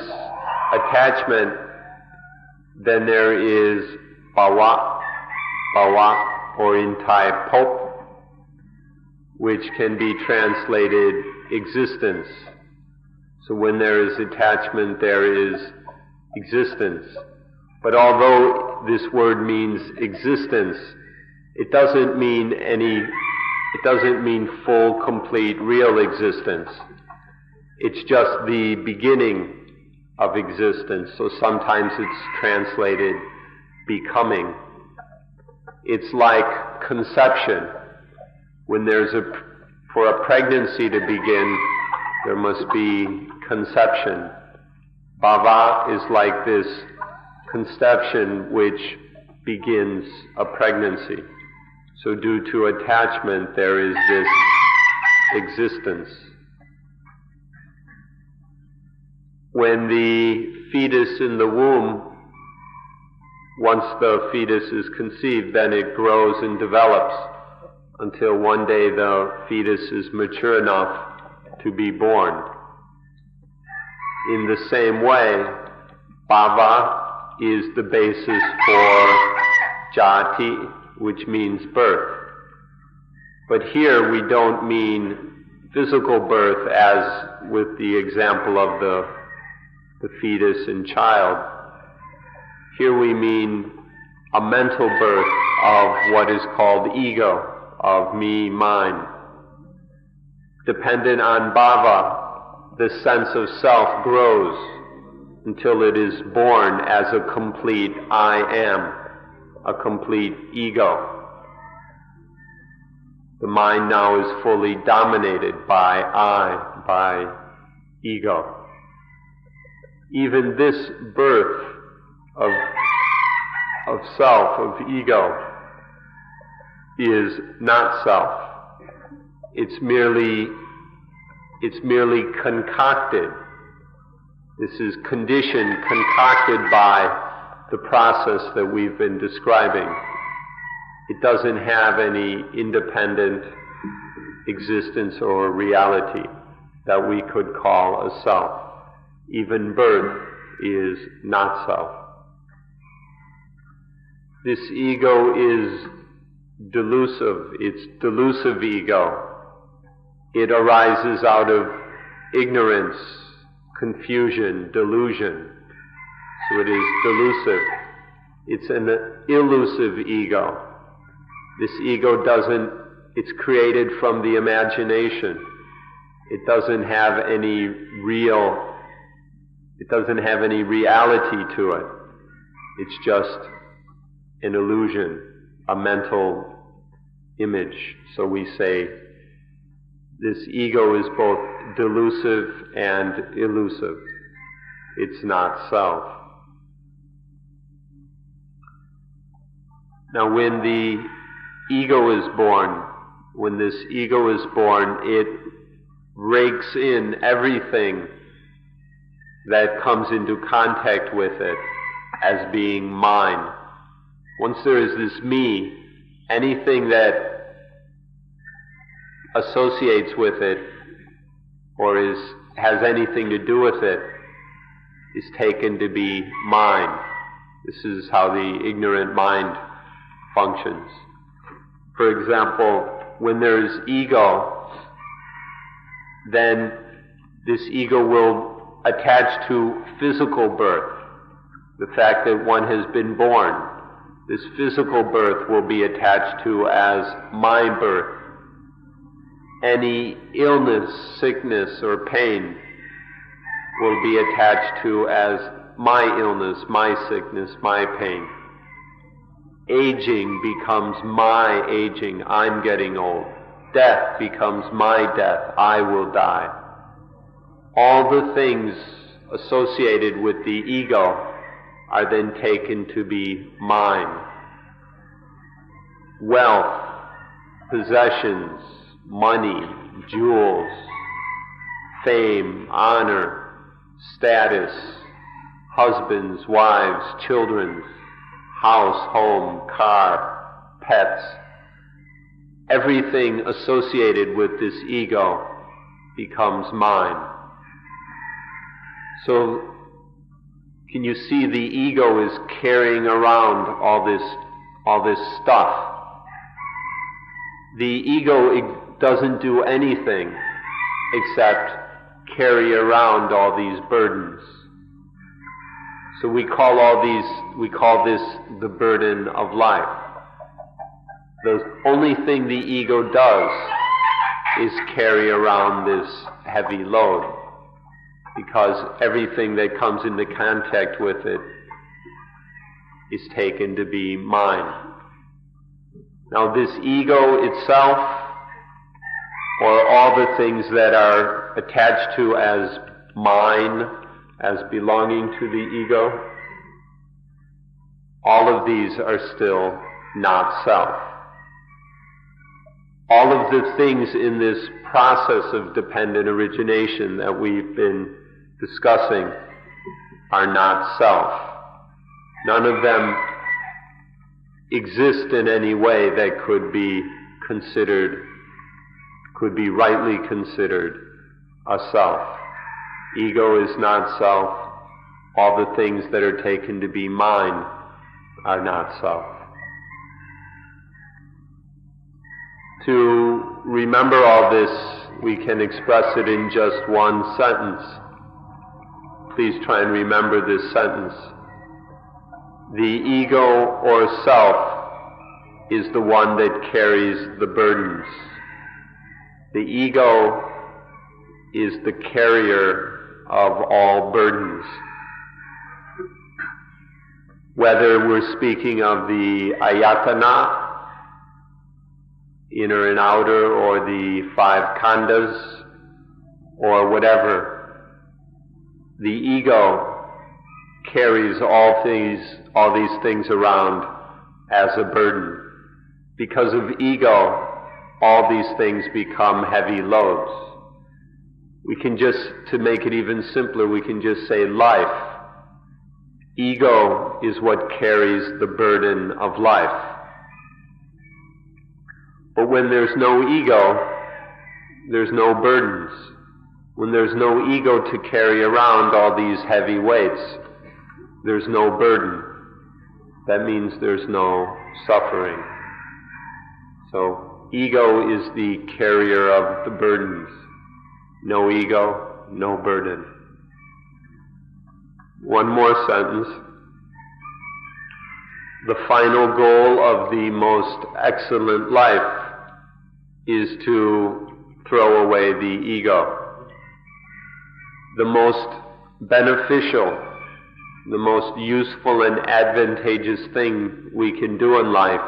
A: attachment, then there is bhava, or in Thai, pop, which can be translated existence. So when there is attachment, there is existence. But although this word means existence, it doesn't mean full, complete, real existence. It's just the beginning of existence. So sometimes it's translated becoming. It's like conception. When for a pregnancy to begin, there must be conception. Bhava is like this conception which begins a pregnancy. So due to attachment, there is this existence. When the fetus in the womb, once the fetus is conceived, then it grows and develops until one day the fetus is mature enough to be born. In the same way, bhava is the basis for jati, which means birth. But here we don't mean physical birth as with the example of the fetus and child. Here we mean a mental birth of what is called ego, of me, mine. Dependent on bhava, the sense of self grows until it is born as a complete I am, a complete ego. The mind now is fully dominated by I, by ego. Even this birth of self, of ego, is not self. It's merely concocted. This is conditioned, concocted by the process that we've been describing. It doesn't have any independent existence or reality that we could call a self. Even birth is not self. This ego is delusive. It's delusive ego. It arises out of ignorance, confusion, delusion. So it is delusive. It's an elusive ego. This ego it's created from the imagination. It doesn't have any reality to it. It's just an illusion, a mental image. So we say this ego is both delusive and elusive. It's not self. Now when the ego is born, when this ego is born, it rakes in everything that comes into contact with it as being mine. Once there is this me, anything that associates with it or has anything to do with it is taken to be mine. This is how the ignorant mind functions. For example, when there is ego, then this ego will attach to physical birth. The fact that one has been born, this physical birth will be attached to as my birth. Any illness, sickness, or pain will be attached to as my illness, my sickness, my pain. Aging becomes my aging, I'm getting old. Death becomes my death, I will die. All the things associated with the ego are then taken to be mine. Wealth, possessions, money, jewels, fame, honor, status, husbands, wives, children, house, home, car, pets. everything associated with this ego becomes mine. So, can you see the ego is carrying around all this stuff? The ego doesn't do anything except carry around all these burdens. So we call this the burden of life. The only thing the ego does is carry around this heavy load, because everything that comes into contact with it is taken to be mine. Now this ego itself, or all the things that are attached to as mine, as belonging to the ego, all of these are still not self. All of the things in this process of dependent origination that we've been discussing are not self. None of them exist in any way that could be rightly considered a self. Ego is not self. All the things that are taken to be mine are not self. To remember all this, we can express it in just one sentence. Please try and remember this sentence. The ego or self is the one that carries the burdens. The ego is the carrier of all burdens. Whether we're speaking of the ayatana, inner and outer, or the five khandhas, or whatever, the ego carries all these things around as a burden. Because of ego, all these things become heavy loads. We can just, to make it even simpler, we can just say life. Ego is what carries the burden of life. But when there's no ego, there's no burdens. When there's no ego to carry around all these heavy weights, there's no burden. That means there's no suffering. So, ego is the carrier of the burdens. No ego, no burden. One more sentence. The final goal of the most excellent life is to throw away the ego. The most beneficial, the most useful and advantageous thing we can do in life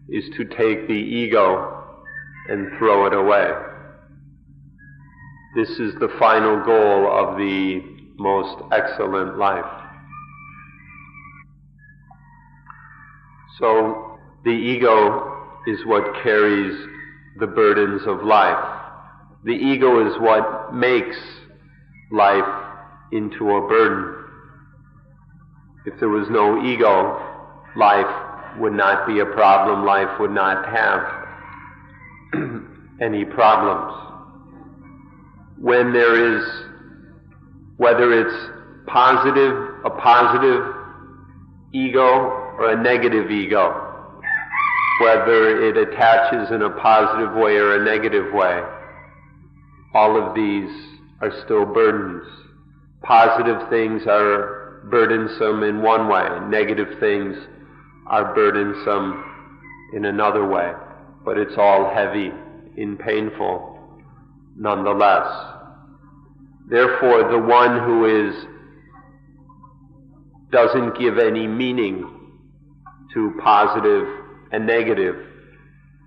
A: is to take the ego and throw it away. This is the final goal of the most excellent life. So, the ego is what carries the burdens of life. The ego is what makes life into a burden. If there was no ego, life would not be a problem, life would not have any problems. When there is, whether it's a positive ego or a negative ego, whether it attaches in a positive way or a negative way, all of these are still burdens. Positive things are burdensome in one way, negative things are burdensome in another way, but it's all heavy and painful nonetheless. Therefore, the one who doesn't give any meaning to positive and negative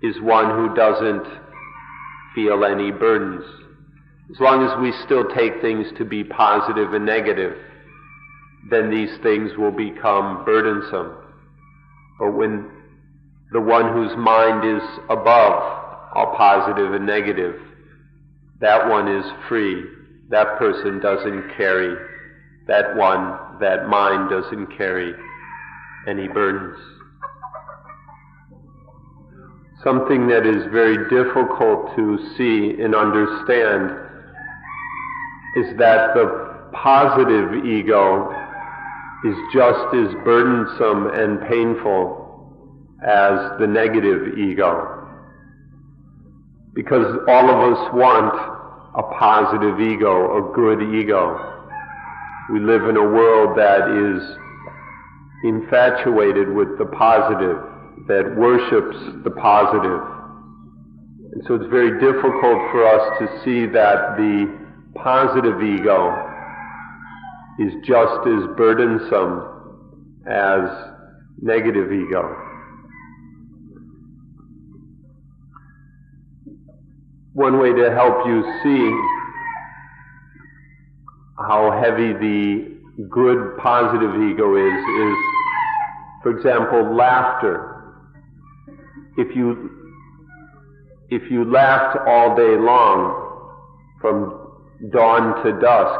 A: is one who doesn't feel any burdens. As long as we still take things to be positive and negative, then these things will become burdensome. But when the one whose mind is above all positive and negative, that one is free. That person doesn't carry, that mind doesn't carry any burdens. something that is very difficult to see and understand is that the positive ego is just as burdensome and painful as the negative ego. Because all of us want a positive ego, a good ego. We live in a world that is infatuated with the positive, that worships the positive. And so it's very difficult for us to see that the positive ego is just as burdensome as negative ego. One way to help you see how heavy the good positive ego is, for example, laughter. If you laughed all day long, from dawn to dusk,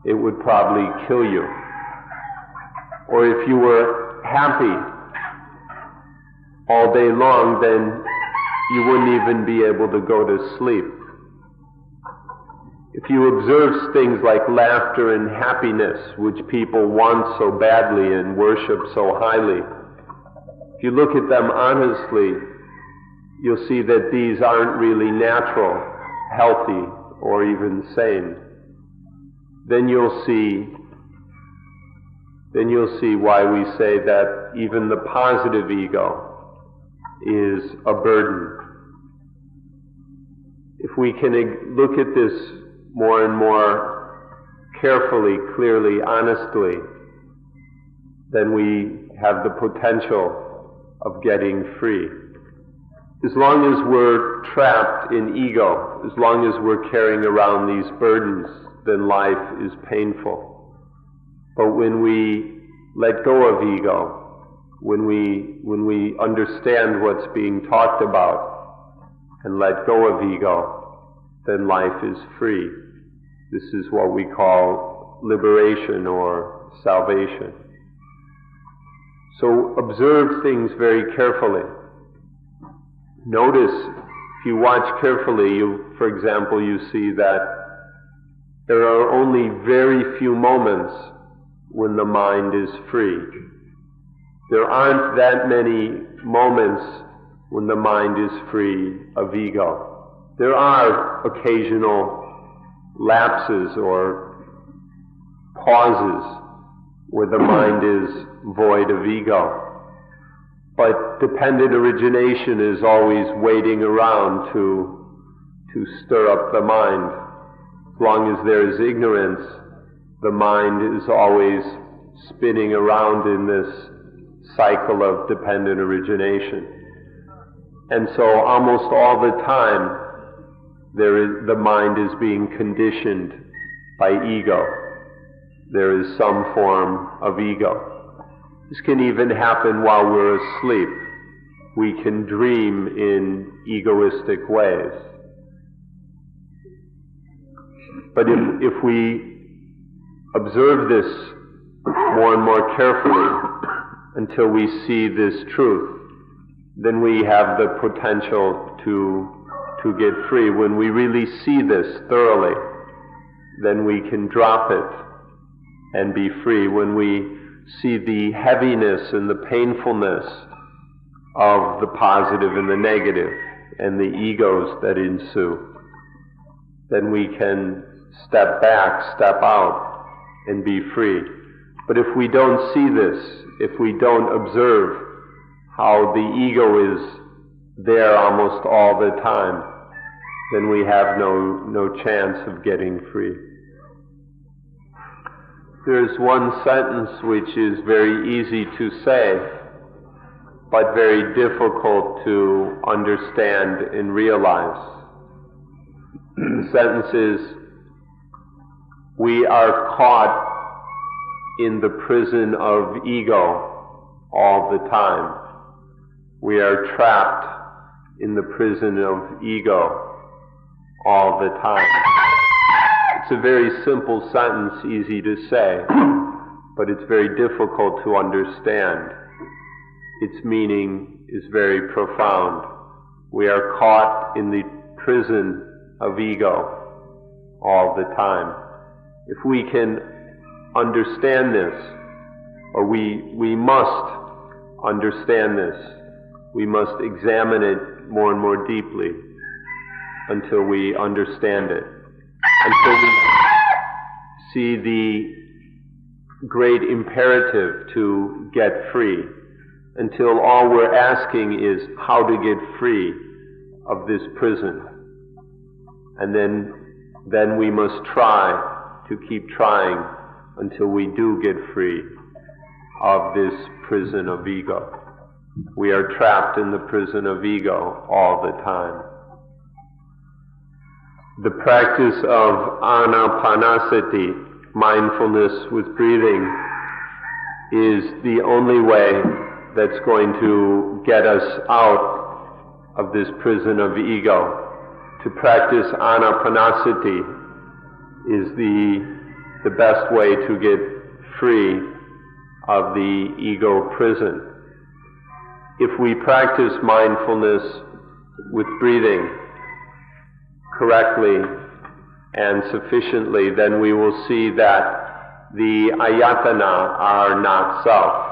A: it would probably kill you. Or if you were happy all day long, then you wouldn't even be able to go to sleep. If you observe things like laughter and happiness, which people want so badly and worship so highly, if you look at them honestly, you'll see that these aren't really natural, healthy, or even sane. Then you'll see why we say that even the positive ego is a burden. If we can look at this more and more carefully, clearly, honestly, then we have the potential of getting free. As long as we're trapped in ego, as long as we're carrying around these burdens, then life is painful. But when we let go of ego, when we understand what's being talked about and let go of ego, then life is free. This is what we call liberation or salvation. So observe things very carefully. Notice, if you watch carefully, for example, you see that there are only very few moments when the mind is free. There aren't that many moments when the mind is free of ego. There are occasional lapses or pauses where the mind is void of ego. But dependent origination is always waiting around to stir up the mind. As long as there is ignorance, the mind is always spinning around in this cycle of dependent origination. And so almost all the time, the mind is being conditioned by ego. There is some form of ego. This can even happen while we're asleep. We can dream in egoistic ways. But if we observe this more and more carefully until we see this truth, then we have the potential to get free. When we really see this thoroughly, then we can drop it and be free. When we see the heaviness and the painfulness of the positive and the negative and the egos that ensue, then we can step back, step out, and be free. But if we don't see this, if we don't observe how the ego is there almost all the time, then we have no chance of getting free. There's one sentence which is very easy to say, but very difficult to understand and realize. The sentence is, we are caught in the prison of ego all the time. We are trapped in the prison of ego all the time. It's a very simple sentence, easy to say, but it's very difficult to understand. Its meaning is very profound. We are caught in the prison of ego all the time. If we can understand this, or we must understand this, we must examine it more and more deeply until we understand it, until we see the great imperative to get free, until all we're asking is how to get free of this prison. And then we must try to keep trying until we do get free of this prison of ego. We are trapped in the prison of ego all the time. The practice of anapanasati, mindfulness with breathing, is the only way that's going to get us out of this prison of ego. To practice anapanasati is the best way to get free of the ego prison. If we practice mindfulness with breathing correctly and sufficiently, then we will see that the ayatana are not self.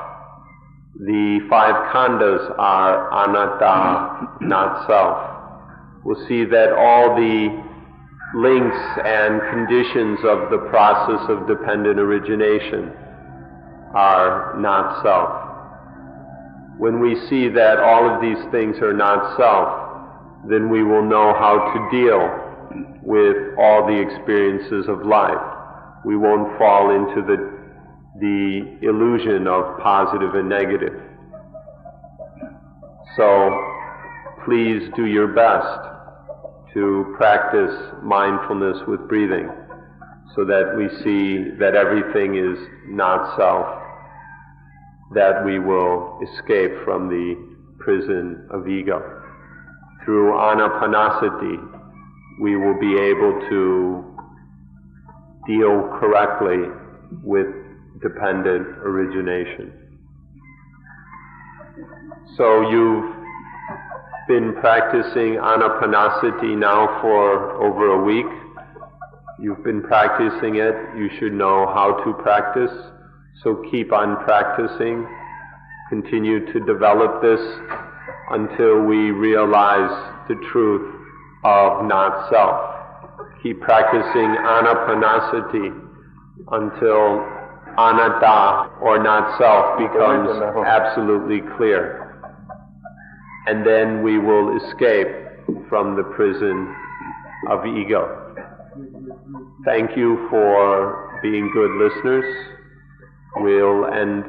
A: The five khandhas are anatta, not self. We'll see that all the links and conditions of the process of dependent origination are not self. When we see that all of these things are not self, then we will know how to deal with all the experiences of life. We won't fall into the illusion of positive and negative. So please do your best to practice mindfulness with breathing so that we see that everything is not self, that we will escape from the prison of ego. Through anapanasati, we will be able to deal correctly with dependent origination. So you've been practicing anapanasati now for over a week. You've been practicing it. You should know how to practice. So keep on practicing. Continue to develop this until we realize the truth of not self. Keep practicing anapanasati until anatta, or not self, becomes absolutely clear. And then we will escape from the prison of ego. Thank you for being good listeners. We'll end.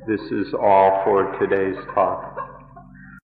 A: This is all for today's talk.